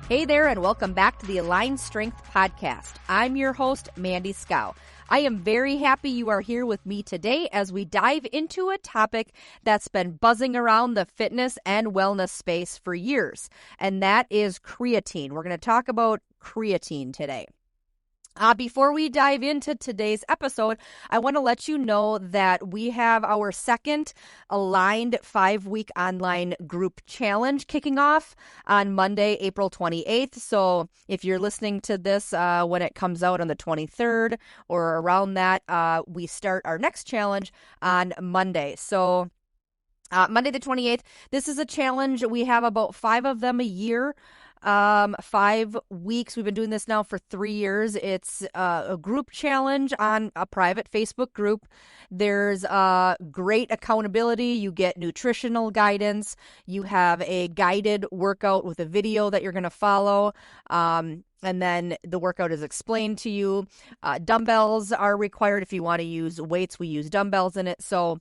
Hey there, and welcome back to the Align Strength Podcast. I'm your host, Mandy Scow. I am very happy you are here with me today as we dive into a topic that's been buzzing around the fitness and wellness space for years, and that is creatine. We're going to talk about creatine today. Before we dive into today's episode, I want to let you know that we have our second aligned 5-week online group challenge kicking off on Monday, April 28th. So if you're listening to this when it comes out on the 23rd or around that, we start our next challenge on Monday. So Monday the 28th, this is a challenge. We have about 5 of them a year. 5 weeks. We've been doing this now for 3 years. It's a group challenge on a private Facebook group. There's great accountability. You get nutritional guidance. You have a guided workout with a video that you're going to follow. And then the workout is explained to you. Dumbbells are required. If you want to use weights, we use dumbbells in it. So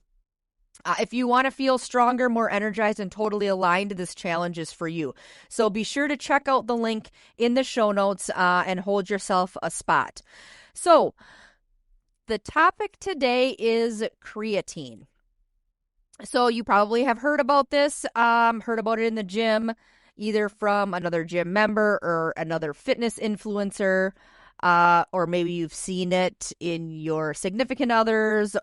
if you want to feel stronger, more energized, and totally aligned, this challenge is for you. So be sure to check out the link in the show notes and hold yourself a spot. So the topic today is creatine. So you probably have heard about this, heard about it in the gym, either from another gym member or another fitness influencer, or maybe you've seen it in your significant others,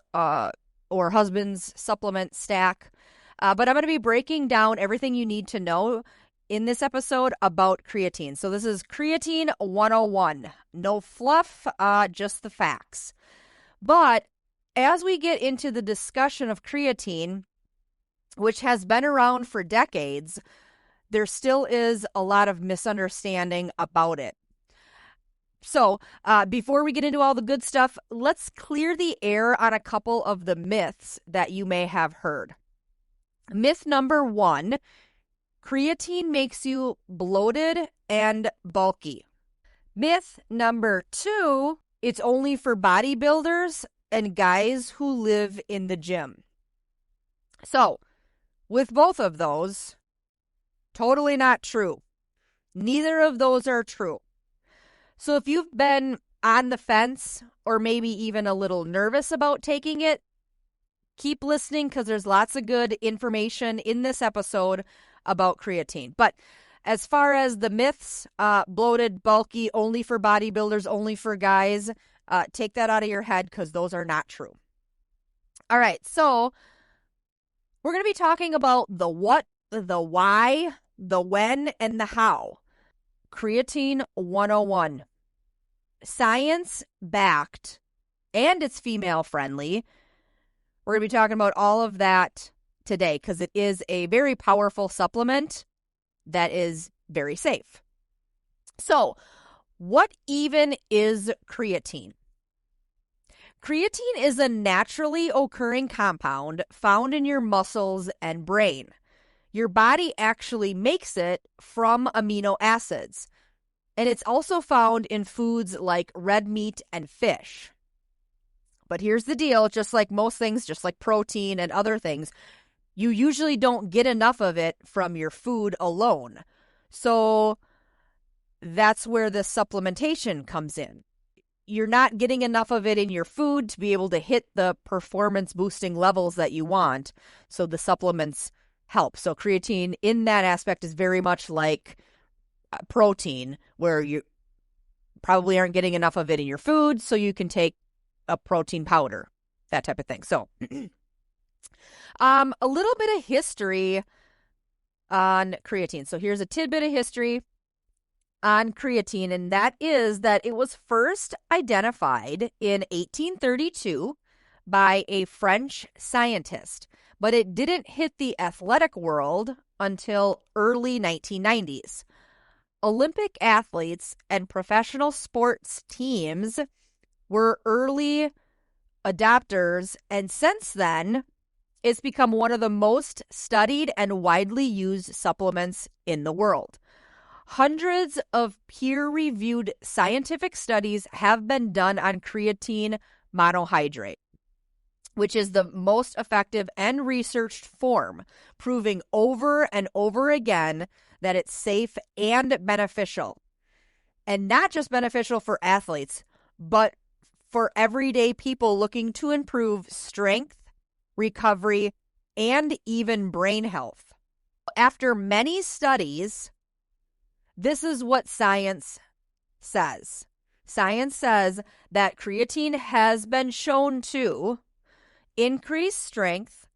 or husband's supplement stack. But I'm going to be breaking down everything you need to know in this episode about creatine. So this is Creatine 101. No fluff, just the facts. But as we get into the discussion of creatine, which has been around for decades, there still is a lot of misunderstanding about it. So before we get into all the good stuff, let's clear the air on a couple of the myths that you may have heard. Myth number 1, creatine makes you bloated and bulky. Myth number 2, it's only for bodybuilders and guys who live in the gym. So with both of those, totally not true. Neither of those are true. So if you've been on the fence or maybe even a little nervous about taking it, keep listening because there's lots of good information in this episode about creatine. But as far as the myths, bloated, bulky, only for bodybuilders, only for guys, take that out of your head because those are not true. All right, so we're going to be talking about the what, the why, the when, and the how. Creatine 101. Science-backed, and it's female-friendly. We're going to be talking about all of that today because it is a very powerful supplement that is very safe. So, what even is creatine? Creatine is a naturally occurring compound found in your muscles and brain. Your body actually makes it from amino acids, and it's also found in foods like red meat and fish. But here's the deal, just like most things, just like protein and other things, you usually don't get enough of it from your food alone. So that's where the supplementation comes in. You're not getting enough of it in your food to be able to hit the performance boosting levels that you want. So the supplements help. So creatine in that aspect is very much like protein, where you probably aren't getting enough of it in your food, so you can take a protein powder, that type of thing. So a little bit of history on creatine. So here's a tidbit of history on creatine, and that is that it was first identified in 1832 by a French scientist, but it didn't hit the athletic world until early 1990s. Olympic athletes and professional sports teams were early adopters, and since then, it's become one of the most studied and widely used supplements in the world. Hundreds of peer-reviewed scientific studies have been done on creatine monohydrate, which is the most effective and researched form, proving over and over again that it's safe and beneficial. And not just beneficial for athletes, but for everyday people looking to improve strength, recovery, and even brain health. After many studies, this is what science says. Science says that creatine has been shown to increase strength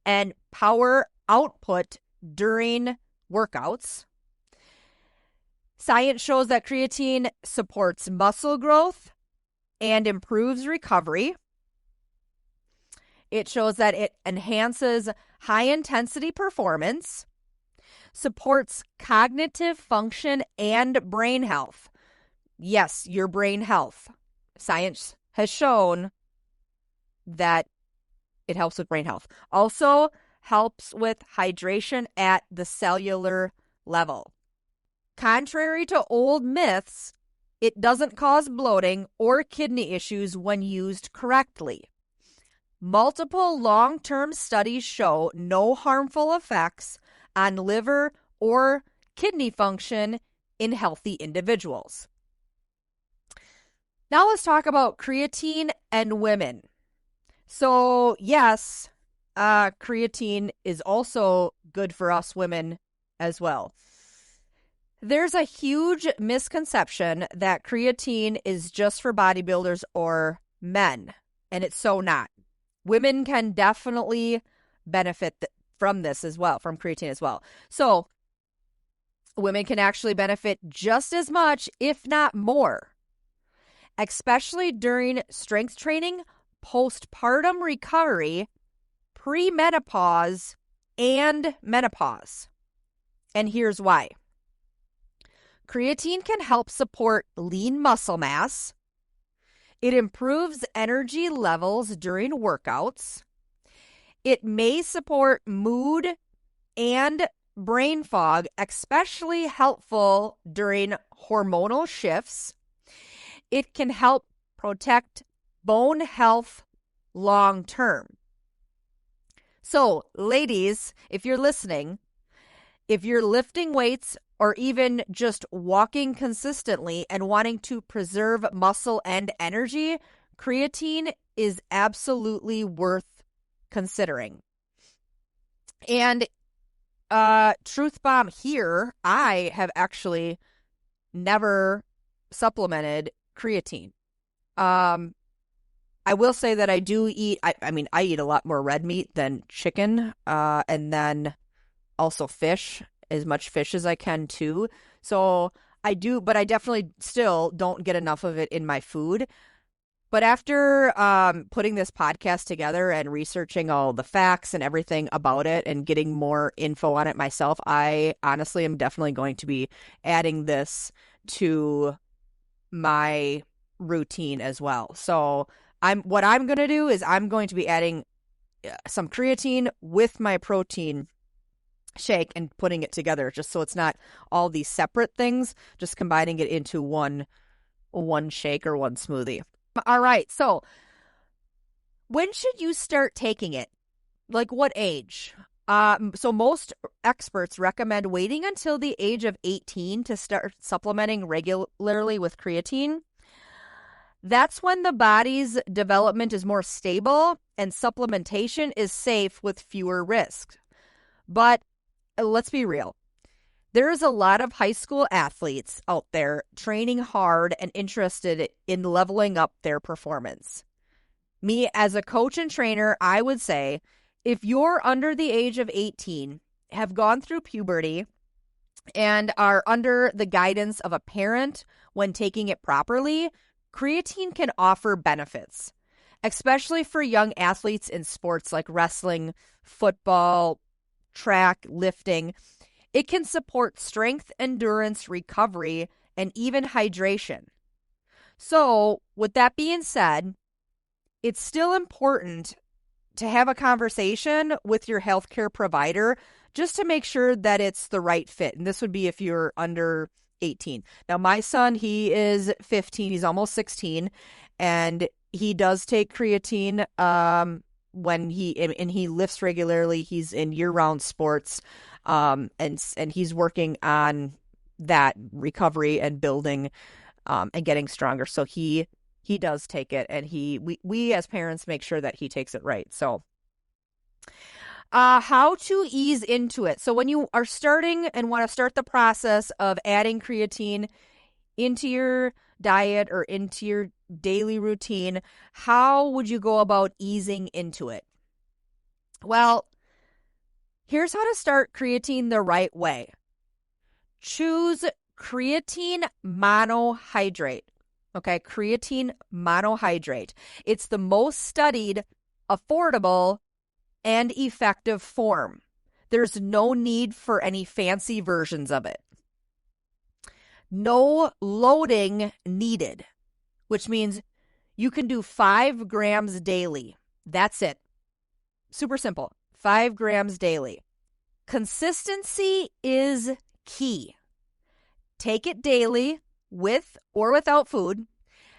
and power output during workouts. Science shows that creatine supports muscle growth and improves recovery. It shows that it enhances high-intensity performance, supports cognitive function and brain health. Yes, your brain health. Science has shown that it helps with brain health. Also helps with hydration at the cellular level. Contrary to old myths, it doesn't cause bloating or kidney issues when used correctly. Multiple long-term studies show no harmful effects on liver or kidney function in healthy individuals. Now let's talk about creatine and women. So yes, creatine is also good for us women as well. There's a huge misconception that creatine is just for bodybuilders or men, and it's so not. Women can definitely benefit from this as well, from creatine as well. So women can actually benefit just as much, if not more, especially during strength training, postpartum recovery, premenopause, and menopause. And here's why. Creatine can help support lean muscle mass. It improves energy levels during workouts. It may support mood and brain fog, especially helpful during hormonal shifts. It can help protect bone health long term. So, ladies, if you're listening, if you're lifting weights or even just walking consistently and wanting to preserve muscle and energy, creatine is absolutely worth considering. And truth bomb here, I have actually never supplemented creatine. I will say that I do eat, I eat a lot more red meat than chicken, and then also fish, as much fish as I can too. So I do, but I definitely still don't get enough of it in my food. But after putting this podcast together and researching all the facts and everything about it and getting more info on it myself, I honestly am definitely going to be adding this to my routine as well. So what I'm going to do is I'm going to be adding some creatine with my protein shake and putting it together, just so it's not all these separate things, just combining it into one shake or one smoothie. All right, so when should you start taking it? Like what age? So most experts recommend waiting until the age of 18 to start supplementing regularly with creatine. That's when the body's development is more stable and supplementation is safe with fewer risks. But let's be real. There's a lot of high school athletes out there training hard and interested in leveling up their performance. Me, as a coach and trainer, I would say if you're under the age of 18, have gone through puberty, and are under the guidance of a parent when taking it properly, creatine can offer benefits, especially for young athletes in sports like wrestling, football, track, lifting. It can support strength, endurance, recovery, and even hydration. So, with that being said, it's still important to have a conversation with your healthcare provider just to make sure that it's the right fit. And this would be if you're under 18. Now, my son, he is 15. He's almost 16. And he does take creatine when he lifts regularly. He's in year-round sports, and he's working on that recovery and building, and getting stronger. So he does take it, and we as parents make sure that he takes it right. So how to ease into it. So when you are starting and want to start the process of adding creatine into your diet or into your daily routine, how would you go about easing into it? Well, here's how to start creatine the right way. Choose creatine monohydrate. Okay, creatine monohydrate. It's the most studied, affordable, and effective form. There's no need for any fancy versions of it. No loading needed, which means you can do 5 grams daily. That's it. Super simple. 5 grams daily. Consistency is key. Take it daily with or without food.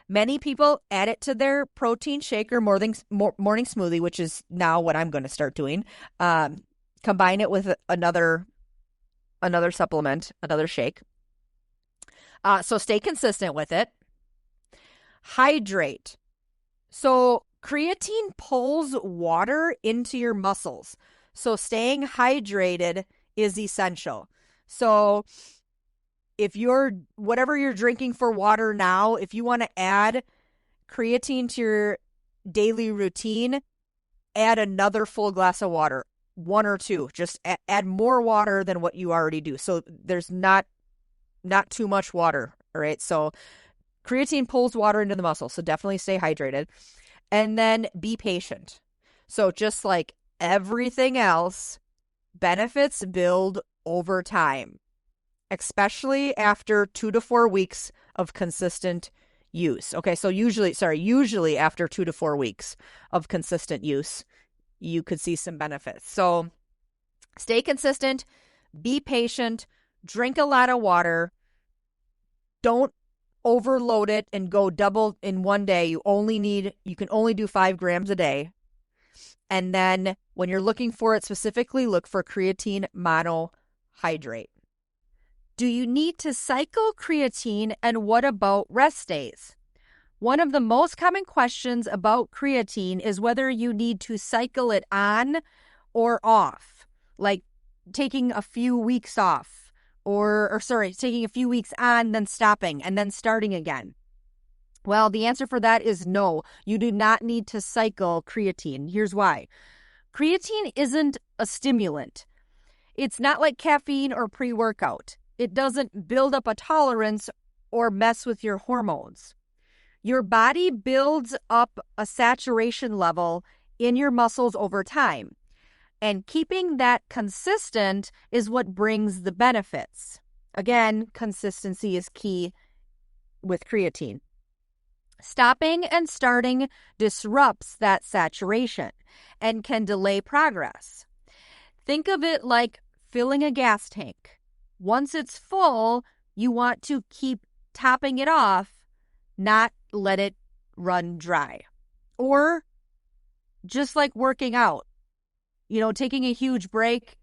Many people add it to their protein shake or morning smoothie, which is now what I'm going to start doing. Combine it with another supplement, another shake. So stay consistent with it. Hydrate. So creatine pulls water into your muscles. So staying hydrated is essential. So if whatever you're drinking for water now, if you want to add creatine to your daily routine, add another full glass of water, 1 or 2. Just add more water than what you already do. So there's not too much water, all right? So creatine pulls water into the muscle, so definitely stay hydrated. And then be patient. So just like everything else, benefits build over time, especially after 2 to 4 weeks of consistent use. Okay, so usually after 2 to 4 weeks of consistent use, you could see some benefits. So stay consistent, be patient, drink a lot of water. Don't overload it and go double in one day. You can only do 5 grams a day. And then when you're looking for it specifically, look for creatine monohydrate. Do you need to cycle creatine, and what about rest days? One of the most common questions about creatine is whether you need to cycle it on or off, like taking a few weeks off, taking a few weeks on, then stopping, and then starting again. Well, the answer for that is no. You do not need to cycle creatine. Here's why. Creatine isn't a stimulant. It's not like caffeine or pre-workout. It doesn't build up a tolerance or mess with your hormones. Your body builds up a saturation level in your muscles over time, and keeping that consistent is what brings the benefits. Again, consistency is key with creatine. Stopping and starting disrupts that saturation and can delay progress. Think of it like filling a gas tank. Once it's full, you want to keep topping it off, not let it run dry. Or just like working out, taking a huge break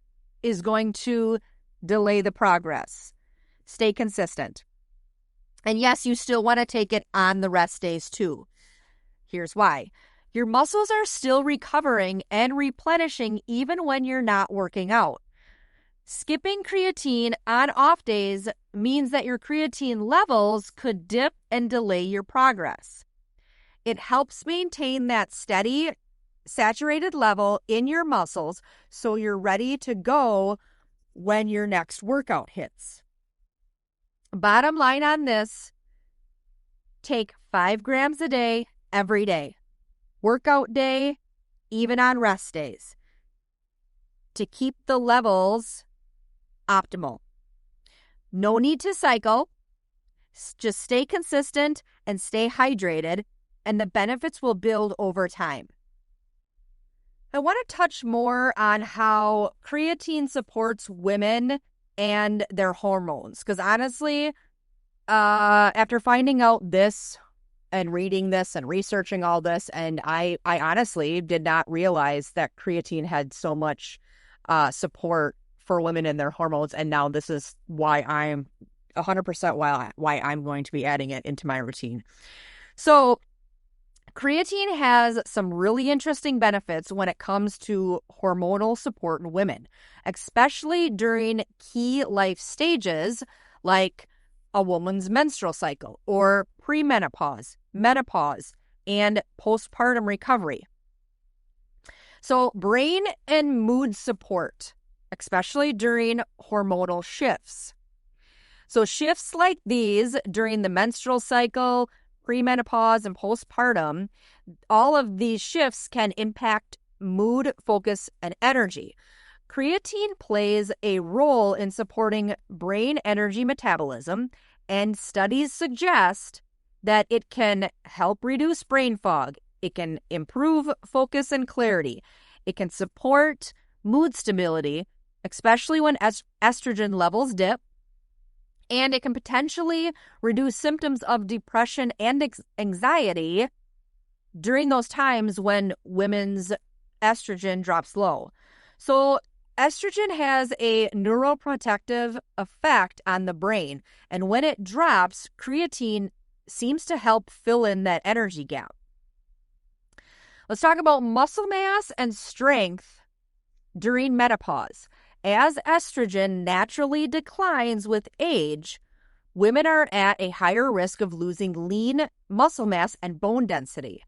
is going to delay the progress. Stay consistent. And yes, you still want to take it on the rest days too. Here's why. Your muscles are still recovering and replenishing even when you're not working out. Skipping creatine on off days means that your creatine levels could dip and delay your progress. It helps maintain that steady, saturated level in your muscles so you're ready to go when your next workout hits. Bottom line on this, take 5 grams a day every day. Workout day, even on rest days, to keep the levels optimal. No need to cycle. Just stay consistent and stay hydrated, and the benefits will build over time. I want to touch more on how creatine supports women and their hormones, because honestly, after finding out this and reading this and researching all this, and I honestly did not realize that creatine had so much support for women and their hormones, and now this is why I'm 100% why I'm going to be adding it into my routine. So creatine has some really interesting benefits when it comes to hormonal support in women, especially during key life stages like a woman's menstrual cycle or premenopause, menopause, and postpartum recovery. So, brain and mood support, especially during hormonal shifts. So, shifts like these during the menstrual cycle, premenopause, and postpartum, all of these shifts can impact mood, focus, and energy. Creatine plays a role in supporting brain energy metabolism, and studies suggest that it can help reduce brain fog. It can improve focus and clarity. It can support mood stability, especially when estrogen levels dip. And it can potentially reduce symptoms of depression and anxiety during those times when women's estrogen drops low. So estrogen has a neuroprotective effect on the brain, and when it drops, creatine seems to help fill in that energy gap. Let's talk about muscle mass and strength during menopause. As estrogen naturally declines with age, women are at a higher risk of losing lean muscle mass and bone density.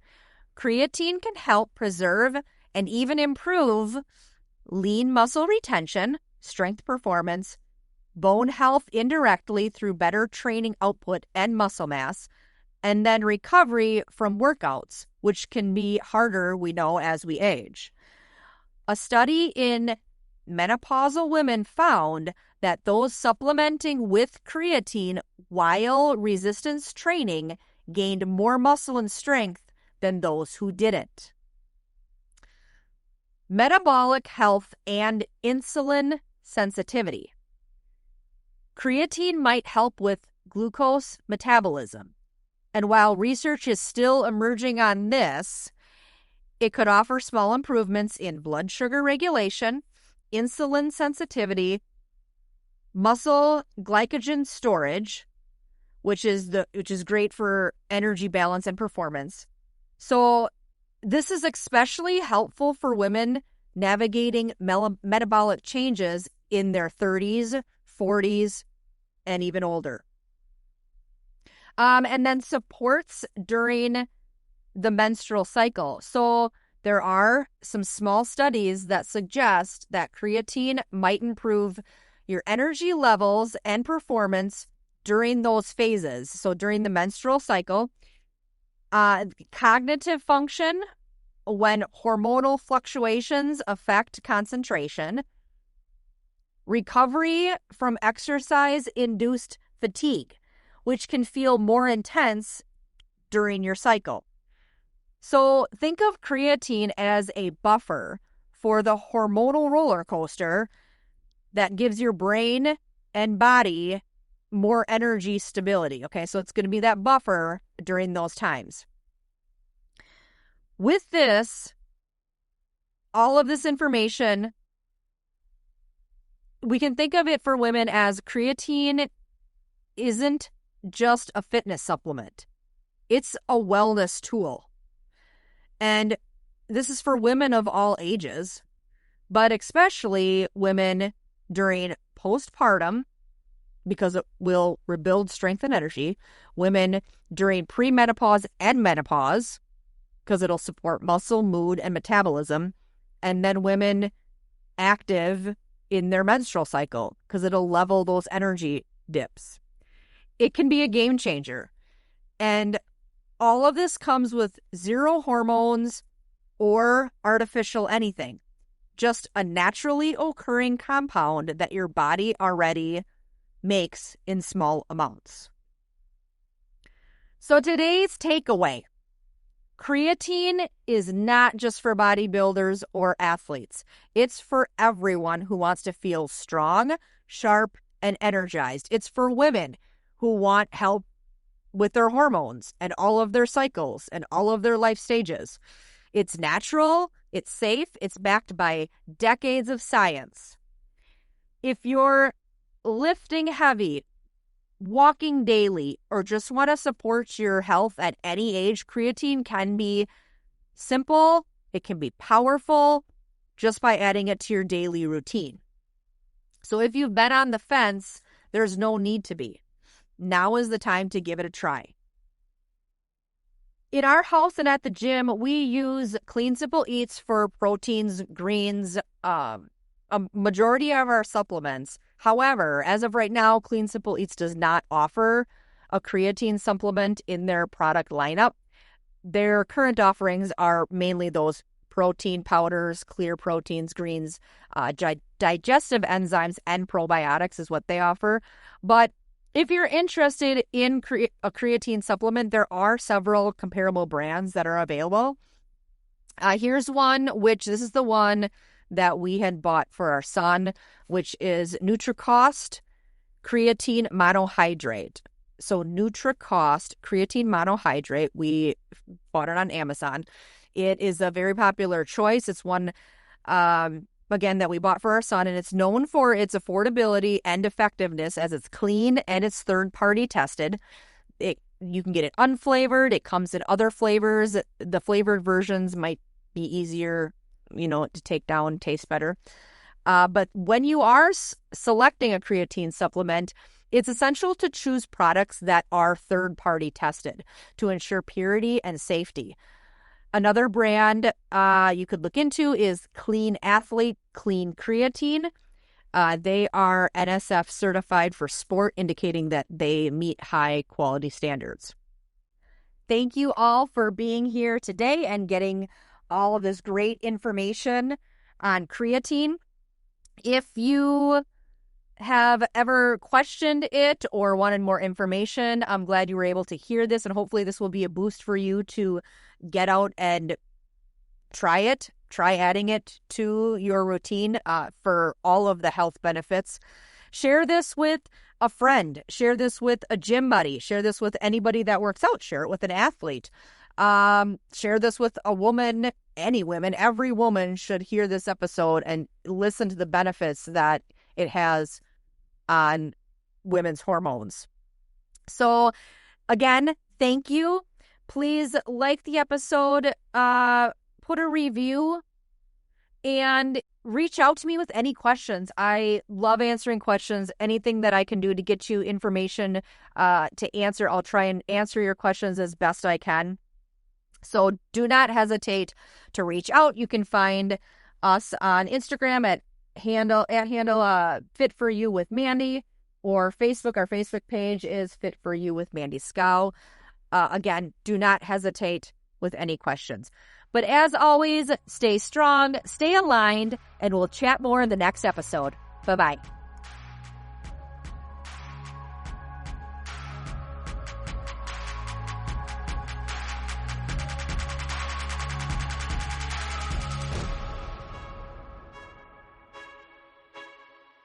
Creatine can help preserve and even improve lean muscle retention, strength performance, bone health indirectly through better training output and muscle mass, and then recovery from workouts, which can be harder, we know, as we age. A study in menopausal women found that those supplementing with creatine while resistance training gained more muscle and strength than those who didn't. Metabolic health and insulin sensitivity. Creatine might help with glucose metabolism. And while research is still emerging on this, it could offer small improvements in blood sugar regulation, insulin sensitivity, muscle glycogen storage, which is great for energy balance and performance. So this is especially helpful for women navigating metabolic changes in their 30s, 40s, and even older. And then supports during the menstrual cycle. So there are some small studies that suggest that creatine might improve your energy levels and performance during those phases. So during the menstrual cycle, cognitive function when hormonal fluctuations affect concentration, recovery from exercise-induced fatigue, which can feel more intense during your cycle. So think of creatine as a buffer for the hormonal roller coaster that gives your brain and body more energy stability. Okay, so it's going to be that buffer during those times. With this, all of this information, we can think of it for women as creatine isn't just a fitness supplement. It's a wellness tool. And this is for women of all ages, but especially women during postpartum, because it will rebuild strength and energy, women during premenopause and menopause, because it'll support muscle, mood, and metabolism, and then women active in their menstrual cycle, because it'll level those energy dips. It can be a game changer. And all of this comes with zero hormones or artificial anything, just a naturally occurring compound that your body already makes in small amounts. So today's takeaway: creatine is not just for bodybuilders or athletes. It's for everyone who wants to feel strong, sharp, and energized. It's for women who want help with their hormones and all of their cycles and all of their life stages. It's natural, it's safe, it's backed by decades of science. If you're lifting heavy, walking daily, or just want to support your health at any age, creatine can be simple, it can be powerful just by adding it to your daily routine. So if you've been on the fence, there's no need to be. Now is the time to give it a try. In our house and at the gym, we use Clean Simple Eats for proteins, greens, a majority of our supplements. However, as of right now, Clean Simple Eats does not offer a creatine supplement in their product lineup. Their current offerings are mainly those protein powders, clear proteins, greens, digestive enzymes, and probiotics is what they offer. But if you're interested in a creatine supplement, there are several comparable brands that are available. Here's one, this is the one that we had bought for our son, which is NutriCost Creatine Monohydrate. So NutriCost Creatine Monohydrate, we bought it on Amazon. It is a very popular choice. It's one, again, that we bought for our son, and it's known for its affordability and effectiveness as it's clean and it's third-party tested. You can get it unflavored. It comes in other flavors. The flavored versions might be easier, to take down, taste better. But when you are selecting a creatine supplement, it's essential to choose products that are third-party tested to ensure purity and safety. Another brand you could look into is Clean Athlete Clean Creatine. They are NSF certified for sport, indicating that they meet high quality standards. Thank you all for being here today and getting all of this great information on creatine. If you have ever questioned it or wanted more information, I'm glad you were able to hear this, and hopefully this will be a boost for you to get out and try adding it to your routine for all of the health benefits. Share this with a friend, share this with a gym buddy, share this with anybody that works out, share it with an athlete, share this with a woman, any women. Every woman should hear this episode and listen to the benefits that it has on women's hormones. So again, thank you. Please like the episode, put a review, and reach out to me with any questions. I love answering questions. Anything that I can do to get you information to answer, I'll try and answer your questions as best I can. So do not hesitate to reach out. You can find us on Instagram at handle Fit For You with Mandy, or Facebook. Our Facebook page is Fit For You with Mandy Scow. Again, do not hesitate with any questions. But as always, stay strong, stay aligned, and we'll chat more in the next episode. Bye-bye.